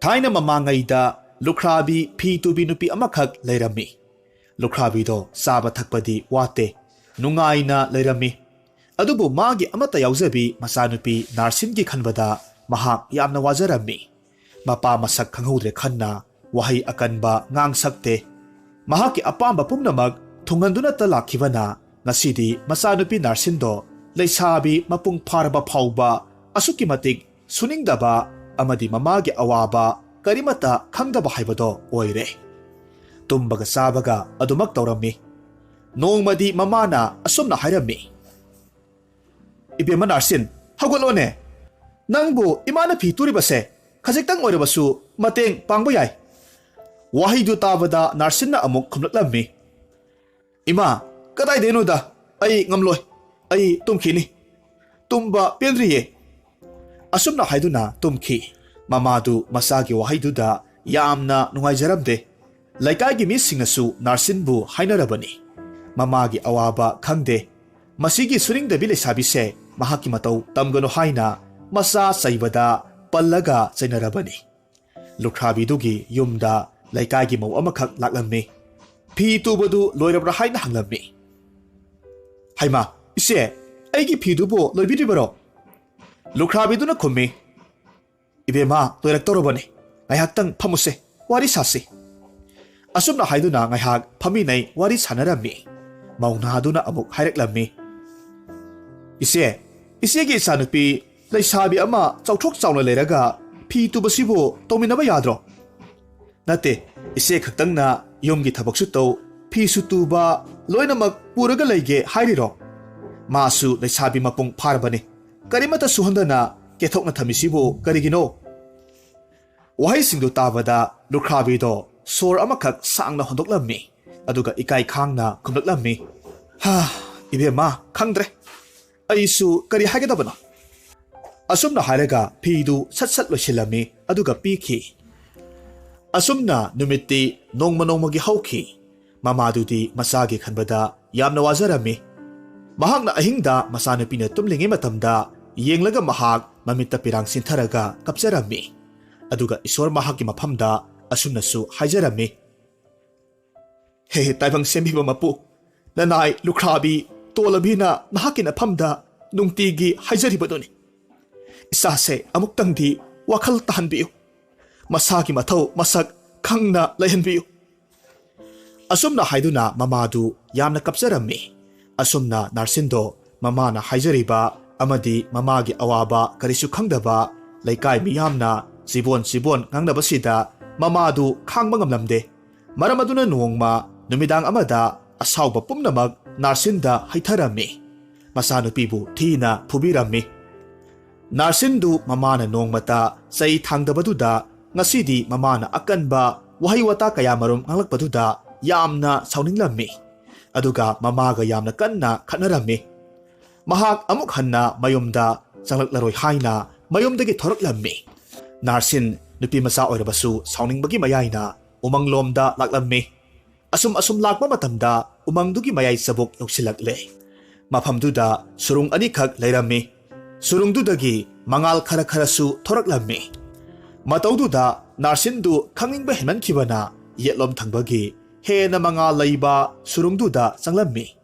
Thaina mamangaida lukhrabi phi tubi nupi amakhak leirami. Lukhrabido saba thakpadi wate nungaina leirami. Adubu magi amata yauzabi masanupi narsingi khanbada mahak yamna wazarami. Mapa masak khanghodre khanna wahai akanba ngang sakte. Mahaki apamba pumnamag thunganduna talakibana ngasidi masanupi narsindo leisabi mapung pharaba phauba asuki matik suningdaba amadi mamagi awaba karimata khangdaba haibado oire. Tumbaga sabaga adumak tawrami. Nongmadi mamana asumna hairami. Ibema narsin hagolone nangbu imana phi turibase khajitang oirabasu mateng pangba yai. Wahidu tabada narsinna amuk khumlatlammi. Ima kadai denuda ai ngamloi ai tumkhini. Tumba pendriye. Asumna haiduna tumki. Mamadu masagi wahiduda yamna nungaijaramde. Laikagi misingasu narsinbu hainarabani. Mamagi awaba khangde. Masigi suringdabi leisabise mahaki matau tamgano haina masa saibada pallaga chainarabani. Lukhrabidugi yumda laikagi mau amakhak laklammi. Phi tubadu loirabra haina hanglammi. Haima ise aigi phi dubu loibiribaro. Lukhrabidu khummi. Ibema loiraktorobani. Ngaihaktang phamuse wari sasi. Asumna haiduna ngaihak phaminai wari sanarami. Maunaduna amuk hairaklammi. Isegi isanupi leisabi ama chauthok chauna leraga phi tubasibu tominaba yadro. Nate ise khaktangna yomgi thabaksu taw phi su tuba loinamak puraga leige hairiro. Masu leisabi mapung pharabani. Karimata suhandana kethokna thamisibu karigino. Wahai singdu tabada lukhrabido sor amakhak sangna hondoklammi. Aduga ikai khangna khumlaklammi. Ha ibema khangdre. Aisu kari hagedabana. Asumna hairaga phidu sat losilami aduga piki. Asumna numiti nongmagi hauki. Mamadudi masagi khanbada yamna wazarami. Mahakna ahingda masanupina tumlingi matamda yenglaga mahak mamita pirang sintharaga kapjarami. Aduga isor mahaki maphamda asumnasu haijarami. He taibang sembiba mapu. Nanai lukhrabi tolabina nahakina phamda nungtigi haijaribadoni. Isase amuktangdi wakhal tahanbiyu. Masagi mathau masak khangna laihanbiyu. Asumna haiduna mamadu yamna kapjarami. Asumna narsindo mamana haijariba amadi mamagi awaba karisu khangdaba laikai miyamna sibon ngangnabasida mamadu khangba ngamlamde. Maramaduna nongma numidang amada asawba pumnamag narsinda haitharami. Masanupibu thina phubirami. Narsindu mamana nongmata say thangdabaduda ngasidi mamana akanba wahiwata kayamarum ngalakpaduda yamna sauninglammi. Aduga mamaga yamna kanna khatnarami. Mahak amuk hanna mayumda changlaklaroi haina mayumdagi thoraklammi. Narsin nupi masa oirabasu sauningbagi mayaina umanglomda laklammi. Asum lakpa matamda umangdugi mayai sabuk yoksilakle. Mafamduda surung anikhak leirami. Surungdudagi mangal khara-kharasu thoraklammi. Mataududa narsindu khangingba henankibana yetlom thangbagi hena mangal leiba surungduda changlammi.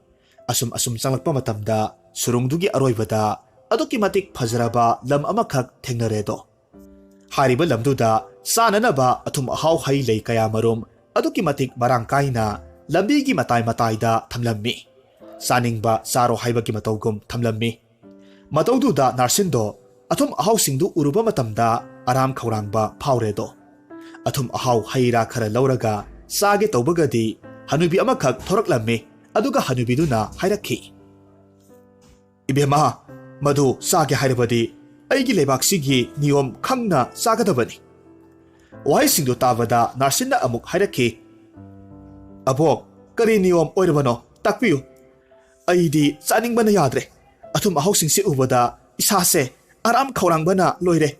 Asum changlakpa matamda surungdugi aroibada aduki matik phajraba lam amakhak thengnaredo. Hariba lamduda sananaba athum ahau hai lei kayamarum aduki matik marang kaina lambigi matai-matayda thamlammi. Saningba saro haibagi matawgum thamlammi. Matawduda narsindo athum ahau singdu uruba matamda aram khaurangba phauredo. Athum ahau haira khara lauraga sage tawbagadi hanubi amakhak thoraklammi. Aduga hanubiduna hairakhi. Ibema madu sage hairabadi aigi lebaksigi niyom khangna sagadabani. Wahai singdu tabada narsinna amuk hairakhi. Abok kari niyom oirabano takpiyu. Aidi chaningbana yadre. Athum ahau singsi ubada isase aram khaurangbana loire.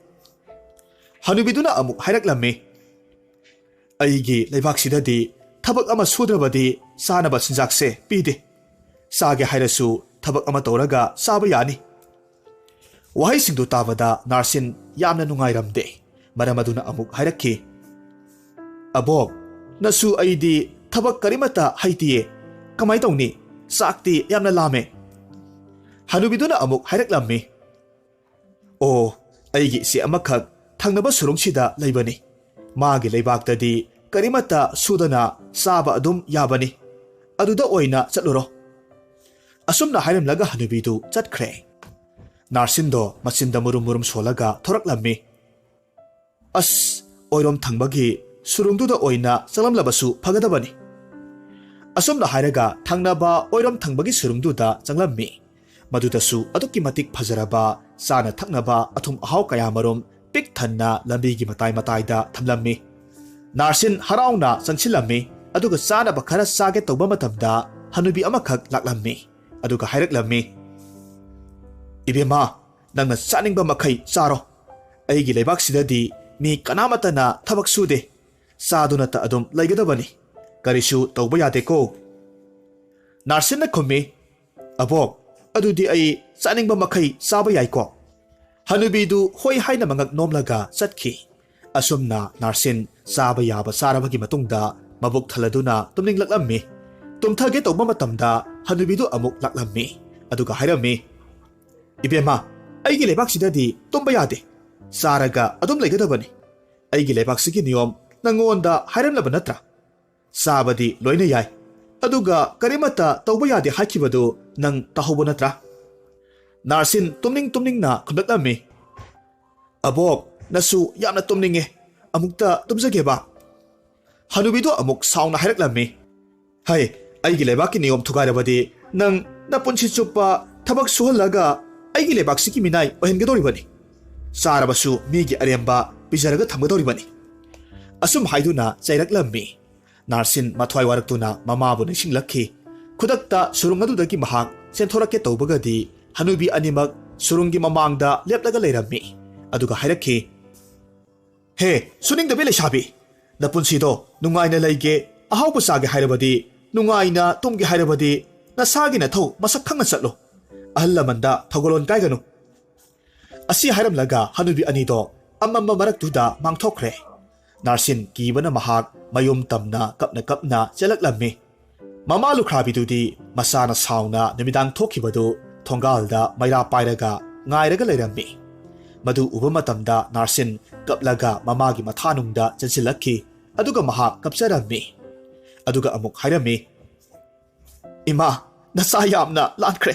Hanubiduna amuk hairaklammi. Aigi lebaksidadi thabak ama sudrabadi sanaba sinjakse pide. Sage hairasu thabak ama toraga saba yani. Wahai singdu tabada narsin yamna nungairamde. Maram aduna amuk hairakki. Abok, nasu aidi thabak karimata haitiye. Kamay tawni, sakti yamna lame. Hanubiduna amuk hairaklammi. Oh, aigi si amakhak thangnaba surungsida laibani. Magi leibaktadi karimata sudana saba adum yabani. Aduda oina chatluro. Asumna hairamlaga hanubidu chatkre. Narsindo machinda murum murum solaga thoraklammi. As oirom thangbagi surungduda oina chalamlabasu phagadabani. Asumna hairaga thangnaba oirom thangbagi surungduda changlammi. Madudasu adukki matik phajaraba sana thaknaba athum ahau kayamarum pik thanna lambigi matai mataida thamlammi. Narsin harauna changsillammi aduga sana bakhara sage tawba matamda hanubi amakhak laklammi aduga hairaklammi. Ibema nangna chaningba makhai charo aigi leibak sidadi mi kanamatana thabak sude saduna ta adum laigadabani karisu tawba yade ko. Narsin na khummi abok adudi ai chaningba makhai saba yai ko. Hanubidu hoi haina mangak nomlaga chatki. Asumna Narsin saba yaba sarabagi matungda mabuk thaladuna tumning laklammi. Tumthage tawba matamda hanubidu amuk laklammi aduga hairammi. Ibema aigi leibak sidadi tumba yade saraga adum laigadabani. Aigi leibak sigi niyom nangonda hairamlaba natra. Sabadi loina yai aduga karimata tawba yade hakibadu nang tahobo natra. Narsin tumning na khumlaklammi. Abok nasu yamna tumninge amukta tumjage ba. Hanubidu amuk sauna hairaklammi. Hai aigi leibak ki niyom thugairabadi nang napunsi chupa thabak suhalaga aigi leibak sigi minai ohengadoribani. Sarabasu migi aremba bijaraga thamgadoribani. Asum haiduna chairaklammi. Narsin mathwai waraktuna mamabu ningsinglakhi. Khudakta surungadudagi mahak senthorake tawbagadi hanubi animak surungi mamangda leplaga leirammi aduga hairakhi. He suningdabi leisabi napunsido nungaina leige ahau pusage hairabadi nungaina tumgi hairabadi nasagi na thau masak khangna chatlo ahal lamanda thogolon kaiganu. Asi hairamlaga hanubi anido amamma maraktuda mangthokre. Narsin kibana mahak mayum tamna kapna chelaklammi. Mama lukrabidudi masana sauna namidang thokibadu thongalda maira pairaga ngairaga leirammi. Madu uba matamda Narsin kaplaga mamagi mathanungda chansilakhi aduga mahak kapcharammi aduga amuk hairammi. Ima nasa yamna lankre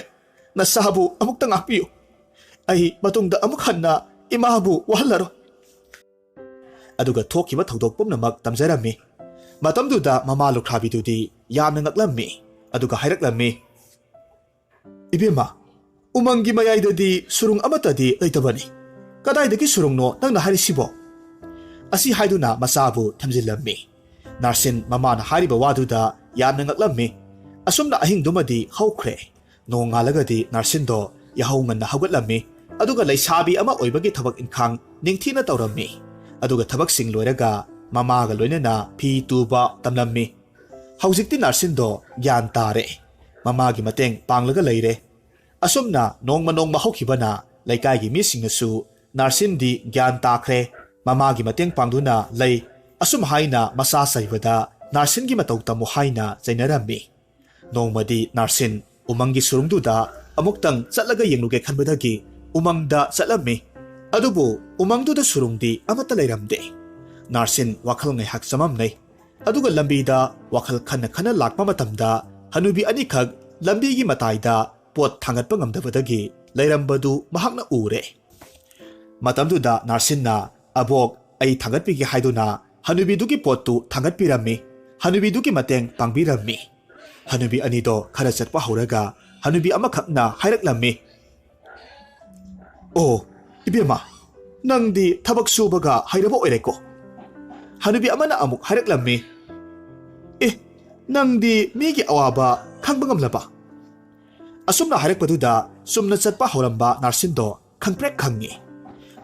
nasabu amuk tangakpiyu ai matungda amuk hanna imabu wahalaro aduga thokiba thodok pumnamak tamjarammi. Matamduda mama lukrabidudi yamna ngaklammi aduga hairaklammi. Ibema umangi mayaidadi surung amatadi leitabani kadaidagi surungno nangna harisibo. Asi haiduna masabu thamjillammi. Narsin mamana hariba waduda yamna ngaklammi. Asumna ahingdumadi haukhre. Nongalagadi Narsindo yahau nganna haugatlammi aduga leisabi ama oibagi thabak inkhang ningthina tawrammi aduga thabak sing loiraga mamaga loinana phi tuba tamlammi. Haujikti Narsindo gyan tare mamagi mateng panglaga leire. Asumna nongma haukibana leikaigi misingasu Narsindi gyan takre mamagi mateng pangduna lei asum haina masa saibada Narsingi matau tamu haina zainarammi. Nongmadi Narsin umangi surungduda amuktang chatlaga yengluge khanbadagi umangda chatlammi adubu umangduda surungdi amata leiramde. Narsin wakhal ngaihak chamamnai aduga lambida wakhal khana lakpa matamda hanubi anikhak lambigi mataida pot thangatpa ngamdabadagi leirambadu mahakna ure. Matamduda Narsinna abok ai thangatpigi haiduna hanubidugi potu thangatpirammi hanubidugi mateng pangbirammi. Hanubi anido khara chatpa horaga hanubi amakhakna hairaklammi. Oh ibema nangdi thabak subaga hairabo oireko. Hanubi amana amuk hairaklammi. Nangdi migi awaba khangba ngamlaba. Asumna hairakpaduda sumna chatpa horamba Narsindo khangprek khangi.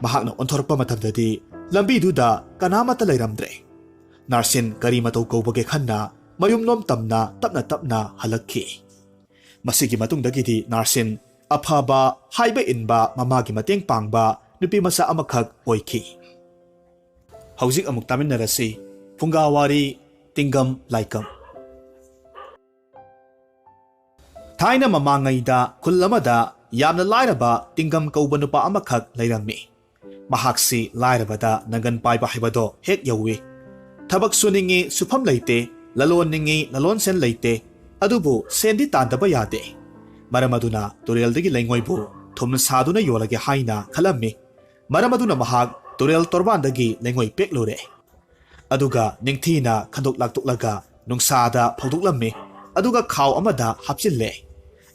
Mahakna onthorpa matamdadi lambiduda kanamata leiramdre. Narsin kari matau kaubage khanna mayumnom tamna tapna halakhi. Masigi matungdagidi Narsin afaba haiba inba mamagi mateng pangba nupi masa amakhak oikhi. ꯍꯧꯖꯤꯛ ꯑꯃꯨꯛ ꯇꯥꯃꯤꯟꯅꯔꯁꯤ ꯐꯨꯡꯒꯥꯋꯥꯔꯤ ꯇꯤꯡꯒꯝ ꯂꯥꯏꯀꯝ ꯊꯥꯏꯅ ꯃꯃꯥꯡꯉꯩꯗ ꯈꯨꯜ ꯑꯃꯗ ꯌꯥꯝꯅ ꯂꯥꯏꯔꯕ ꯇꯤꯡꯒꯝ ꯀꯧꯕ ꯅꯨꯄꯥ ꯑꯃꯈꯛ ꯂꯩꯔꯝꯃꯤ ꯃꯍꯥꯛꯁꯤ ꯂꯥꯏꯔꯕꯗ ꯅꯪꯒꯟ ꯄꯥꯏꯕ ꯍꯥꯏꯕꯗꯣ ꯍꯦꯛ ꯌꯧꯏ ꯊꯕꯛ ꯁꯨꯅꯤꯡꯉꯤ ꯁꯨꯐꯝ ꯂꯩꯇꯦ ꯂꯂꯣꯟꯅꯤꯡꯉꯤ ꯂꯂꯣꯟꯁꯦꯟ ꯂꯩꯇꯦ ꯑꯗꯨꯕꯨ ꯁꯦꯟꯗꯤ ꯇꯥꯟꯗꯕ ꯌꯥꯗꯦ ꯃꯔꯝ ꯑꯗꯨꯅ ꯇꯨꯔꯦꯜꯗꯒꯤ ꯂꯩꯉꯣꯏꯕꯨ ꯊꯨꯝ ꯁꯥꯗꯨꯅ ꯌꯣꯜꯂꯒꯦ ꯍꯥꯏꯅ ꯈꯜꯂꯝꯃꯤ ꯃꯔꯝ ꯑꯗꯨꯅ ꯃꯍꯥꯛ ꯇꯨꯔꯦꯜ ꯇꯣꯔꯕꯥꯟꯗꯒꯤ ꯂꯩꯉꯣꯏ ꯄꯦꯛꯂꯨꯔꯦ ꯑꯗꯨꯒ ꯅꯤꯡꯊꯤꯅ ꯈꯟꯗꯣꯛ ꯂꯥꯛꯇꯣꯛꯂꯒ ꯅꯨꯡꯁꯥꯗ ꯐꯧꯗꯣꯛꯂꯝꯃꯤ ꯑꯗꯨꯒ ꯈꯥꯎ ꯑꯃꯗ ꯍꯥꯞꯆꯤꯜꯂꯦ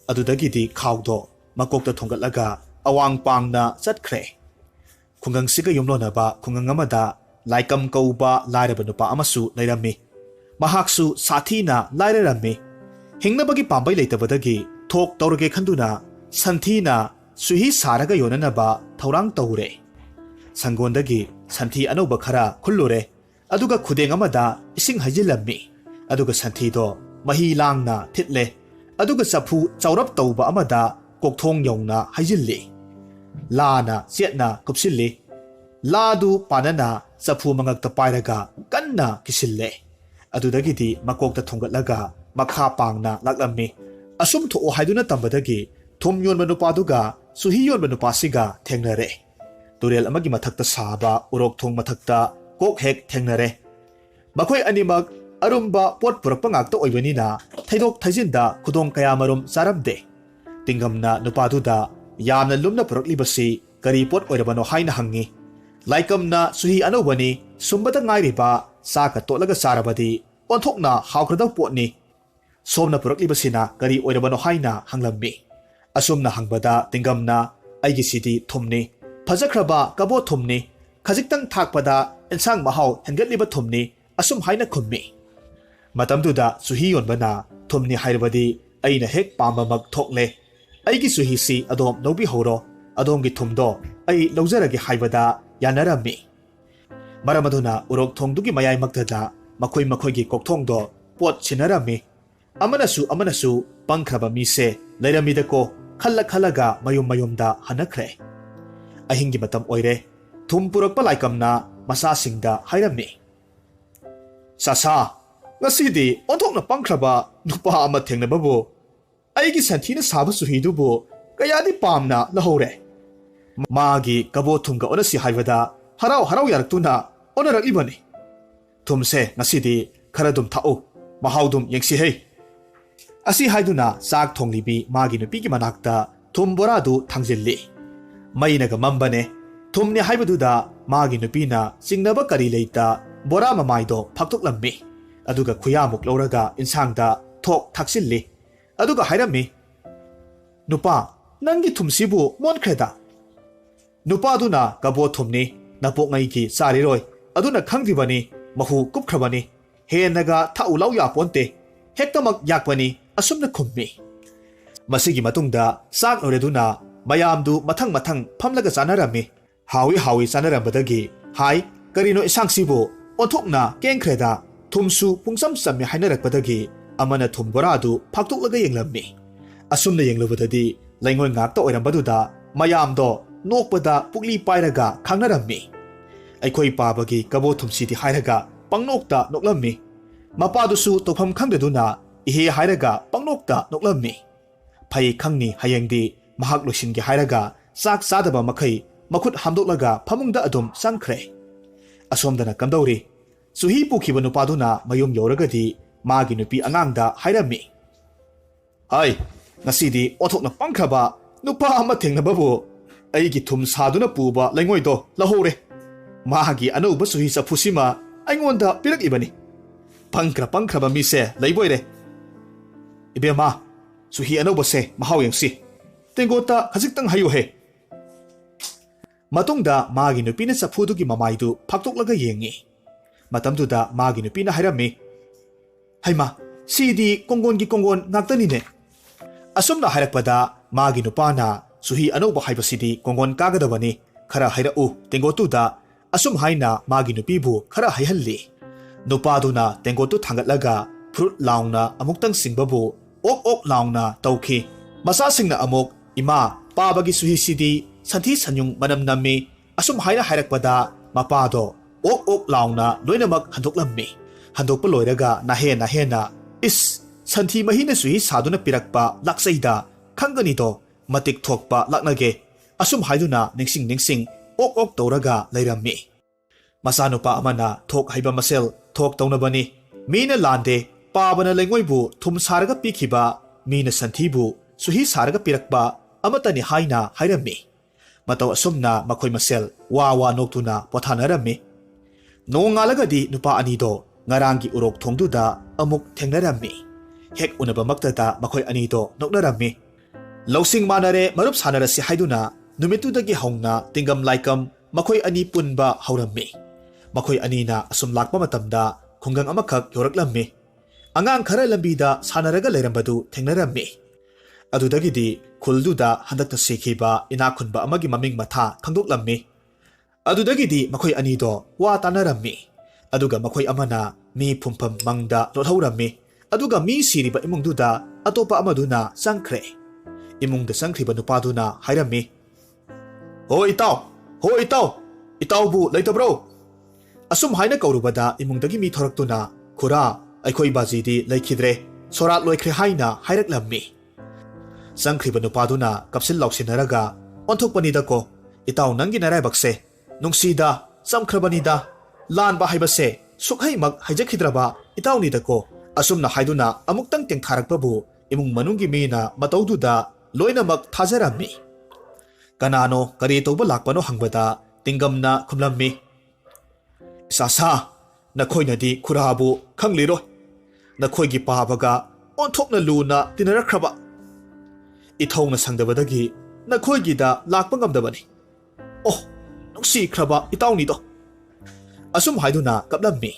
ꯑꯗꯨꯗꯒꯤꯗꯤ ꯈꯥꯎꯗꯣ ꯃꯀꯣꯛꯇ ꯊꯣꯡꯒꯠꯂꯒ ꯑꯋꯥꯡ ꯄꯥꯡꯅ ꯆꯠꯈ꯭ꯔꯦ ꯈꯨꯡꯒꯪꯁꯤꯒ ꯌꯨꯝꯂꯣꯟꯅꯕ ꯈꯨꯡꯒꯪ ꯑꯃꯗ ꯂꯥꯏꯀꯝ ꯀꯧꯕ ꯂꯥꯏꯔꯕ ꯅꯨꯄꯥ ꯑꯃꯁꯨ ꯂꯩꯔꯝꯃꯤ ꯃꯍꯥꯛꯁꯨ ꯁꯥꯊꯤꯅ ꯂꯥꯏꯔꯔꯝꯃꯤ ꯍꯤꯡꯅꯕꯒꯤ ꯄꯥꯝꯕꯩ ꯂꯩꯇꯕꯗꯒꯤ ꯊꯣꯛ ꯇꯧꯔꯒꯦ ꯈꯟꯗꯨꯅ ꯁꯟꯊꯤꯅ ꯁꯨꯍꯤ ꯁꯥꯔꯒ ꯌꯣꯟꯅꯅꯕ ꯊꯧꯔꯥꯡ ꯇꯧꯔꯦ ꯁꯪꯒꯣꯟꯗꯒꯤ ꯁꯟꯊꯤ ꯑꯅꯧꯕ ꯈꯔ ꯈꯨꯜꯂꯨꯔꯦ ꯑꯗꯨꯒ ꯈꯨꯗꯦꯡ ꯑꯃꯗ ꯏꯁꯤꯡ ꯍꯩꯖꯤꯜꯂꯝꯃꯤ ꯑꯗꯨꯒ ꯁꯟꯊꯤꯗꯣ ꯃꯍꯤ ꯂꯥꯡꯅ ꯊꯤꯠꯂꯦ ꯑꯗꯨꯒ ꯆꯐꯨ ꯆꯥꯎꯔꯞ ꯇꯧꯕ ꯑꯃꯗ ꯀꯣꯛꯊꯣꯡ ꯌꯧꯅ ꯍꯩꯖꯤꯜꯂꯤ ꯂꯥꯅ ꯆꯦꯠꯅ ꯀꯨꯞꯁꯤꯜꯂꯤ ꯂꯥꯗꯨ ꯄꯥꯅꯅ ꯆꯐꯨ ꯃꯉꯛꯇ ꯄꯥꯏꯔꯒ ꯀꯟꯅ ꯀꯤꯁꯤꯜꯂꯦ ꯑꯗꯨꯗꯒꯤꯗꯤ ꯃꯀꯣꯛꯇ ꯊꯣꯡꯒꯠꯂꯒ ꯃꯈꯥ ꯄꯥꯡꯅ ꯂꯥꯛꯂꯝꯃꯤ ꯑꯁꯨꯝ ꯊꯣꯛꯑꯣ ꯍꯥꯏꯗꯨꯅ ꯇꯝꯕꯗꯒꯤ ꯊꯨꯝ ꯌꯣꯟꯕ ꯅꯨꯄꯥꯗꯨꯒ ꯆꯨꯍꯤ ꯌꯣꯟꯕ ꯅꯨꯄꯥꯁꯤꯒ ꯊꯦꯡꯅꯔꯦ ꯇꯨꯔꯦꯜ ꯑꯃꯒꯤ ꯃꯊꯛꯇ ꯁꯥꯕ ꯎꯔꯣꯛ ꯊꯣꯡ ꯃꯊꯛꯇ ꯀꯣꯛ ꯍꯦꯛ ꯊꯦꯡꯅꯔꯦ ꯃꯈꯣꯏ ꯑꯅꯤꯃꯛ ꯑꯔꯨꯝꯕ ꯄꯣꯠ ꯄꯨꯔꯛꯄ ꯉꯥꯛꯇ ꯑꯣꯏꯕꯅꯤꯅ ꯊꯩꯗꯣꯛ ꯊꯩꯖꯤꯟꯗ ꯈꯨꯗꯣꯡ ꯀꯌꯥꯃꯔꯨꯝ ꯆꯥꯔꯝꯗꯦ ꯇꯤꯡꯒꯝꯅ ꯅꯨꯄꯥꯗꯨꯗ ꯌꯥꯝꯅ ꯂꯨꯝꯅ ꯄꯨꯔꯛꯂꯤꯕꯁꯤ ꯀꯔꯤ ꯄꯣꯠ ꯑꯣꯏꯔꯕꯅꯣ ꯍꯥꯏꯅ ꯍꯪꯉꯤ ꯂꯥꯏꯀꯝꯅ ꯆꯨꯍꯤ ꯑꯅꯧꯕꯅꯤ ꯁꯨꯝꯕꯗ ꯉꯥꯏꯔꯤꯕ ꯆꯥꯛꯀ ꯇꯣꯠꯂꯒ ꯆꯥꯔꯕꯗꯤ ꯑꯣꯟꯊꯣꯛꯅ ꯍꯥꯎꯈ꯭ꯔꯗꯧ ꯄꯣꯠꯅꯤ ꯁꯣꯝꯅ ꯄꯨꯔꯛꯂꯤꯕꯁꯤꯅ ꯀꯔꯤ ꯑꯣꯏꯔꯕꯅꯣ ꯍꯥꯏꯅ ꯍꯪꯂꯝꯃꯤ ꯑꯁꯨꯝꯅ ꯍꯪꯕꯗ ꯇꯤꯡꯒꯝꯅ ꯑꯩꯒꯤꯁꯤꯗꯤ ꯊꯨꯝꯅꯤ ꯐꯖꯈ꯭ꯔꯕ ꯀꯕꯣ ꯊꯨꯝꯅꯤ ꯈꯖꯤꯛꯇꯪ ꯊꯥꯛꯄꯗ ꯑꯦꯟꯁꯥꯡ ꯃꯍꯥꯎ ꯍꯦꯟꯒꯠꯂꯤꯕ ꯊꯨꯝꯅꯤ ꯑꯁꯨꯝ ꯍꯥꯏꯅ ꯈꯨꯝꯃꯤ ꯃꯇꯝꯗꯨꯗ ꯆꯨꯍꯤ ꯌꯣꯟꯕꯅ ꯊꯨꯝꯅꯤ ꯍꯥꯏꯔꯕꯗꯤ ꯑꯩꯅ ꯍꯦꯛ ꯄꯥꯝꯕꯃꯛ ꯊꯣꯛꯂꯦ ꯑꯩꯒꯤ ꯆꯨꯍꯤꯁꯤ ꯑꯗꯣꯝ ꯂꯧꯕꯤꯍꯧꯔꯣ ꯑꯗꯣꯝꯒꯤ ꯊꯨꯝꯗꯣ ꯑꯩ ꯂꯧꯖꯔꯒꯦ ꯍꯥꯏꯕꯗ ꯌꯥꯅꯔꯝꯃꯤ ꯃꯔꯝ ꯑꯗꯨꯅ ꯎꯔꯣꯛ ꯊꯣꯡꯗꯨꯒꯤ ꯃꯌꯥꯏꯃꯛꯇꯗ ꯃꯈꯣꯏꯒꯤ ꯀꯣꯛꯊꯣꯡꯗꯣ ꯄꯣꯠ ꯁꯤꯟꯅꯔꯝꯃꯤ ꯑꯃꯅꯁꯨ ꯄꯪꯈ꯭ꯔꯕ ꯃꯤꯁꯦ ꯂꯩꯔꯝꯃꯤꯗꯀꯣ ꯈꯜꯂꯒ ꯃꯌꯨꯝꯗ ꯍꯟꯅꯈ꯭ꯔꯦ ꯑꯍꯤꯡꯒꯤ ꯃꯇꯝ ꯑꯣꯏꯔꯦ ꯊꯨꯝ ꯄꯨꯔꯛꯄ ꯂꯥꯏꯀꯝꯅ ꯃꯆꯥꯁꯤꯡꯗ ꯍꯥꯏꯔꯝꯃꯤ ꯆꯥꯁꯥ ꯉꯁꯤꯗꯤ ꯑꯣꯟꯊꯣꯛꯅ ꯄꯪꯈ꯭ꯔꯕ ꯅꯨꯄꯥ ꯑꯃ ꯊꯦꯡꯅꯕꯕꯨ ꯑꯩꯒꯤ ꯁꯟꯊꯤꯅ ꯁꯥꯕ ꯆꯨꯍꯤꯗꯨꯕꯨ ꯀꯌꯥꯗꯤ ꯄꯥꯝꯅ ꯂꯧꯍꯧꯔꯦ ꯃꯥꯒꯤ ꯀꯕꯣ ꯊꯨꯝꯒ ꯑꯣꯟꯅꯁꯤ ꯍꯥꯏꯕꯗ ꯍꯔꯥꯎ ꯌꯥꯔꯛꯇꯨꯅ ꯑꯣꯟꯅꯔꯛꯂꯤꯕꯅꯤ ꯊꯨꯝꯁꯦ ꯉꯁꯤꯗꯤ ꯈꯔꯗꯨꯝ ꯊꯥꯛꯎ ꯃꯍꯥꯎꯗꯨꯝ ꯌꯦꯡꯁꯤꯍꯩ ꯑꯁꯤ ꯍꯥꯏꯗꯨꯅ ꯆꯥꯛ ꯊꯣꯡꯂꯤꯕꯤ ꯃꯥꯒꯤ ꯅꯨꯄꯤꯒꯤ ꯃꯅꯥꯛꯇ ꯊꯨꯝ ꯕꯣꯔꯥꯗꯨ ꯊꯥꯡꯖꯤꯜꯂꯤ ꯃꯩꯅꯒ ꯃꯝꯕꯅꯦ ꯊꯨꯝꯅꯤ ꯍꯥꯏꯕꯗꯨꯗ ꯃꯥꯒꯤ ꯅꯨꯄꯤꯅ ꯆꯤꯡꯅꯕ ꯀꯔꯤ ꯂꯩꯇ ꯕꯣꯔꯥ ꯃꯃꯥꯏꯗꯣ ꯐꯥꯛꯇꯣꯛꯂꯝꯃꯤ ꯑꯗꯨꯒ ꯈꯨꯌꯥꯃꯨꯛ ꯂꯧꯔꯒ ꯏꯟꯁꯥꯡꯗ ꯊꯣꯛ ꯊꯥꯛꯆꯤꯜꯂꯤ ꯑꯗꯨꯒ ꯍꯥꯏꯔꯝꯃꯤ ꯅꯨꯄꯥ ꯅꯪꯒꯤ ꯊꯨꯝꯁꯤꯕꯨ ꯃꯣꯟꯈ꯭ꯔꯦꯗ ꯅꯨꯄꯥꯗꯨꯅ ꯀꯕꯣ ꯊꯨꯝꯅꯤ ꯅꯄꯣꯛꯉꯩꯒꯤ ꯆꯥꯔꯤꯔꯣꯏ ꯑꯗꯨꯅ ꯈꯪꯗ꯭ꯔꯤꯕꯅꯤ ꯃꯍꯨ ꯀꯨꯞꯈ꯭ꯔꯕꯅꯤ ꯍꯦꯟꯅꯒ ꯊꯥꯛꯎ ꯂꯧ ꯌꯥꯄꯣꯟꯇꯦ ꯍꯦꯛꯇꯃꯛ ꯌꯥꯛꯄꯅꯤ ꯑꯁꯨꯝꯅ ꯈꯨꯝꯃꯤ ꯃꯁꯤꯒꯤ ꯃꯇꯨꯡꯗ ꯆꯥꯛ ꯂꯣꯏꯔꯗꯨꯅ ꯃꯌꯥꯝꯗꯨ ꯃꯊꯪ ꯆꯥꯅꯔꯝꯃꯤ ꯍꯥꯎꯏ ꯆꯥꯅꯔꯝꯕꯗꯒꯤ ꯍꯥꯏ ꯀꯔꯤꯅꯣ ꯏꯟꯁꯥꯡꯁꯤꯕꯨ ꯑꯣꯟꯊꯣꯛꯅ ꯀꯦꯡꯈ꯭ꯔꯦꯗ ꯊꯨꯝꯁꯨ ꯄꯨꯡꯆꯝ ꯆꯝꯃꯤ ꯍꯥꯏꯅꯔꯛꯄꯗꯒꯤ ꯑꯃꯅ ꯊꯨꯝ ꯕꯣꯔꯥꯗꯨ ꯐꯥꯛꯇꯣꯛꯂꯒ ꯌꯦꯡꯂꯝꯃꯤ ꯑꯁꯨꯝꯅ ꯌꯦꯡꯂꯨꯕꯗꯗꯤ ꯂꯩꯉꯣꯏ ꯉꯥꯛꯇ ꯑꯣꯏꯔꯝꯕꯗꯨꯗ ꯃꯌꯥꯝꯗꯣ ꯅꯣꯛꯄꯗ ꯄꯨꯛꯂꯤ ꯄꯥꯏꯔꯒ ꯈꯥꯡꯅꯔꯝꯃꯤ ꯑꯩꯈꯣꯏ ꯄꯥꯕꯒꯤ ꯀꯕꯣ ꯊꯨꯝꯁꯤꯗꯤ ꯍꯥꯏꯔꯒ ꯄꯪꯅꯣꯛꯇ ꯅꯣꯛꯂꯝꯃꯤ ꯃꯄꯥꯗꯨꯁꯨ ꯇꯧꯐꯝ ꯈꯪꯗꯗꯨꯅ ꯏꯍꯦ ꯍꯥꯏꯔꯒ ꯄꯪꯅꯣꯛꯇ ꯅꯣꯛꯂꯝꯃꯤ ꯐꯩ ꯈꯪꯅꯤ ꯍꯌꯦꯡꯗꯤ ꯃꯍꯥꯛ ꯂꯣꯏꯁꯤꯟꯒꯦ ꯍꯥꯏꯔꯒ ꯆꯥꯛ ꯆꯥꯗꯕ ꯃꯈꯩ ꯃꯈꯨꯠ ꯍꯥꯝꯗꯣꯛꯂꯒ ꯐꯃꯨꯡꯗ ꯑꯗꯨꯝ ꯆꯪꯈ꯭ꯔꯦ ꯑꯁꯣꯝꯗꯅ ꯀꯝꯗꯧꯔꯤ ꯆꯨꯍꯤ ꯄꯨꯈꯤꯕ ꯅꯨꯄꯥꯗꯨꯅ ꯃꯌꯨꯝ ꯌꯧꯔꯒꯗꯤ ꯃꯥꯒꯤ ꯅꯨꯄꯤ ꯑꯉꯥꯡꯗ ꯍꯥꯏꯔꯝꯃꯤ ꯍꯥꯏ ꯉꯁꯤꯗꯤ ꯑꯣꯟꯊꯣꯛꯅ ꯄꯪꯈ꯭ꯔꯕ ꯅꯨꯄꯥ ꯑꯃ ꯊꯦꯡꯅꯕꯕꯨ ꯑꯩꯒꯤ ꯊꯨꯝ ꯁꯥꯗꯨꯅ ꯄꯨꯕ ꯂꯩꯉꯣꯏꯗꯣ ꯂꯧꯍꯧꯔꯦ ꯃꯥꯒꯤ ꯑꯅꯧꯕ ꯆꯨꯍꯤ ꯆꯐꯨꯁꯤꯃ ꯑꯩꯉꯣꯟꯗ ꯄꯤꯔꯛꯂꯤꯕꯅꯤ ꯄꯪꯈ꯭ꯔꯕ ꯃꯤꯁꯦ ꯂꯩꯕꯣꯏꯔꯦ ꯏꯕꯦꯝꯃ ꯆꯨꯍꯤ ꯑꯅꯧꯕꯁꯦ ꯃꯍꯥꯎ ꯌꯦꯡꯁꯤ ꯇꯦꯡꯒꯣꯠꯇ ꯈꯖꯤꯛꯇꯪ ꯍꯩꯌꯨꯍꯦ ꯃꯇꯨꯡꯗ ꯃꯥꯒꯤ ꯅꯨꯄꯤꯅ ꯆꯐꯨꯗꯨꯒꯤ ꯃꯃꯥꯏꯗꯨ ꯐꯥꯛꯇꯣꯛꯂꯒ ꯌꯦꯡꯉꯤ ꯃꯇꯝꯗꯨꯗ ꯃꯥꯒꯤ ꯅꯨꯄꯤꯅ ꯍꯥꯏꯔꯝꯃꯤ ꯍꯩꯃꯥ ꯁꯤꯗꯤ ꯀꯣꯡꯒꯣꯟꯒꯤ ꯀꯣꯡꯒꯣꯟ ꯉꯥꯛꯇꯅꯤꯅꯦ ꯑꯁꯨꯝꯅ ꯍꯥꯏꯔꯛꯄꯗ ꯃꯥꯒꯤ ꯅꯨꯄꯥꯅ ꯆꯨꯍꯤ ꯑꯅꯧꯕ ꯍꯥꯏꯕꯁꯤꯗꯤ ꯀꯣꯡꯒꯣꯟ ꯀꯥꯒꯗꯕꯅꯤ ꯈꯔ ꯍꯩꯔꯛꯎ ꯇꯦꯡꯒꯣꯠꯇꯨꯗ ꯑꯁꯨꯝ ꯍꯥꯏꯅ ꯃꯥꯒꯤ ꯅꯨꯄꯤꯕꯨ ꯈꯔ ꯍꯩꯍꯜꯂꯤ ꯅꯨꯄꯥꯗꯨꯅ ꯇꯦꯡꯒꯣꯠꯇꯨ ꯊꯥꯡꯒꯠꯂꯒ ꯐ꯭ꯔꯨꯠ ꯂꯥꯎꯅ ꯑꯃꯨꯛꯇꯪ ꯁꯤꯡꯕꯕꯨ ꯑꯣꯛ ꯂꯥꯎꯅ ꯇꯧꯈꯤ ꯃꯆꯥꯁꯤꯡꯅ ꯑꯃꯨꯛ ꯏꯃꯥ ꯄꯥꯕꯒꯤ ꯆꯨꯍꯤꯁꯤꯗꯤ ꯁꯟꯊꯤ ꯁꯟꯌꯨꯡ ꯃꯅꯝ ꯅꯝꯃꯤ ꯑꯁꯨꯝ ꯍꯥꯏꯔꯛꯄꯗ ꯃꯄꯥꯗꯣ ok ok launa loinamak handoklammi handokpa loiraga na is santhi mahina sui saduna pirakpa laksaida khangani do matik thokpa laknage asum haiduna ningsing ok ok toraga leirammi masanupa amana thok haiba masel thok taunabani mina lande pabana lengoi bu thum saraga pikhiba mina santhi bu suhi saraga pirakpa amatani haina hairammi matau asumna makhoi masel wa noktuna pothanarami nongalagadi nupa ani do ngarangi urok thongduda amuk thengnarami hek unaba maktata makhoi ani do noknarami losing manare marup sanarasi haiduna numitudagi haungna tingam laikam makhoi ani punba haurami makhoi ani na asum lakpa matamda khungang amakhak yoraklammi angang khara lambida sanaraga leirambadu thengnarami adudagidi khulduda handakta sikhiba inakhunba amagi maming matha khangdoklammi adudagidi makhoi ani do wa tanarami aduga makhoi amana mi phumpham mangda lothaurami aduga mi siriba imungduda atopa amaduna sangkhre imungda sangkhriba nupaduna hairami ho itaw bu leitabro asum haina kaurubada imungdagi mi thoraktuna khura aikhoi bajidi leikhidre sorat loikhre haina hairaklammi sangkhriba nupaduna kapsil lauksinaraga onthokpanida ko itaw nangi narai bakse nungsida samkhrabanida lan ba haibase sukhai mak haijakhidraba itaw ni dako asumna haiduna amuktang tengtharakpabu imung manunggi mina mataududa loinamak thajarami kanano kari toba lakpano hangbada tingamna khumlammi sasa nakhoinadi khurabu khangliro nakhoigi pabaga onthokna luna tinarakraba ithongna sangdabadagi nakhoigida lakpa ngamdabani oh nuksi khraba itawni do asum haiduna kaplammi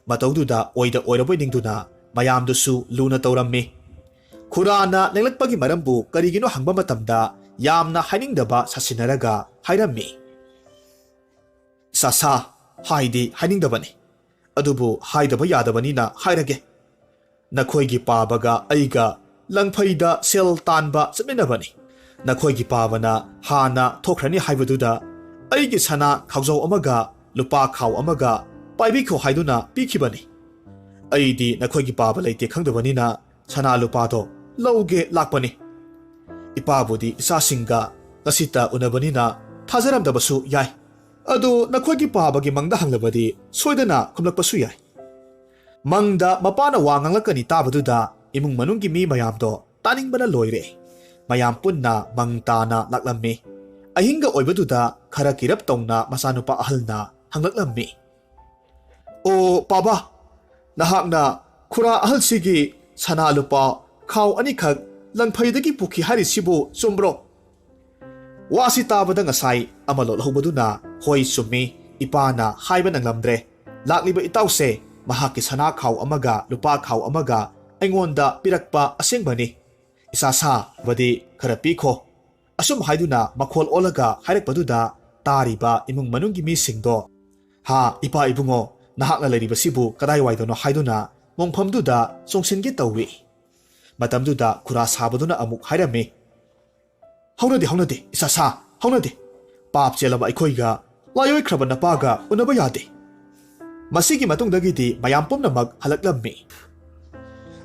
mataududa oida oiraboi ningduna mayamdusu luna taurammi khurana nenglakpagi marambu karigino hangba matamda yamna hainingdaba sasinaraga hairammi sasa haidi hainingdabani adubu haidaba yadabani na hairage nakhoigi pabaga aiga langphaida sel tanba chapminabani nakhoigi pabana hana thokhrani haibaduda aigi sana khawjau amaga lupa khaw amaga paibi kho haiduna pikhibani aidi nakhoigi paba leite khangdabani na sana lupa do lauge lakpani ipabudi isasinga ngasita unabani na thajaramdabasu yai adu nakhoigi pabagi mangda hanglabadi soidana khumlakpasu yai mangda mapana wanganglakani tabaduda imung manunggi mi mayam do taningbana loire mayam punna mangtana laklammi ahinga oibaduda khara kirap tongna masanupa ahalna hanglaklammi o paba nahakna khura ahal sigi sana lupa khaw ani khak langphaidagi pukhi hari sibu chumbro wasi tabada ngasai amalol hobaduna hoi summi ipana haiba nanglamdre lakliba itawse mahaki sana khaw amaga lupa khaw amaga aingonda pirakpa asengbani isasa badi khara pikho asum haiduna makhol olaga hairakpaduda tariba imung manunggi mi singdo ha ipa ibungo nahakna leiriba sibu kadai waidono haiduna mongphamduda songsingi tawi matamduda khura sabaduna amuk hairami haunade isasa haunade pap chelaba aikhoiga layoi khraba napaga unaba yade masigi matungdagidi mayam pumnamak halaklammi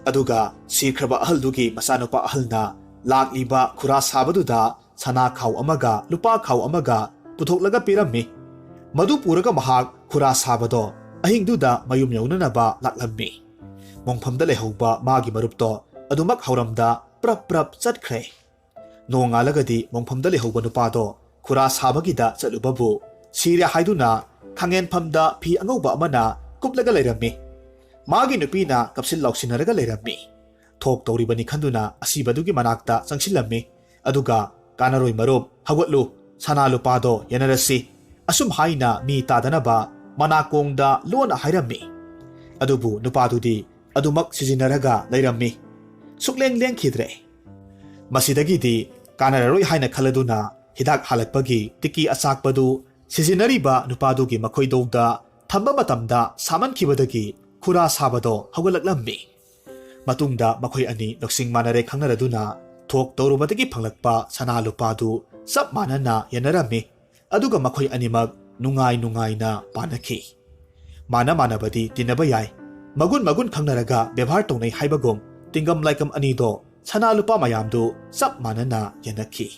aduga sirkhraba ahaldugi masanupa ahalna lakliba khura sabaduda sana khaw amaga lupa khaw amaga puthoklaga pirammi madu puraga mahak khura sabado ahingduda mayum yaunanaba laklammi mongphamda lehauba magi marupto adumak hauramda prap chatkhre nongalagadi mongphamda lehauba nupado khura sabagida chalubabu sirya haiduna khangen phamda phi angauba amana kuplaga leirammi magi nupina kapsil lauksinaraga leirammi thok toribani khanduna asibadugi manakta changsillammi aduga kanaroi marup hawatlu sana lupado yanarasi asum haina mi tadanaba manakongda lona hairammi adubu nupadudi adumak sijinaraga leirammi sukleng khidre masidagidi kanaroi haina khaladuna hidak halakpagi tiki achakpadu sijinariba nupadugi makhoidongda thamba matamda saman khibadagi khura sabado hawgalaklammi matungda makhoi ani loksing manare khangnaraduna thok torubadagi phanglakpa sana lupadu sap manana yanarami aduga makhoi animak nungai na panakhi माना मानबदी तिनबा याय मगुन मगुन खंगनरगा व्यवहार तौनै हाइबगुम तिंगम लाइकम अनिदो सना लुपा मयामदु चप मानना यनखी।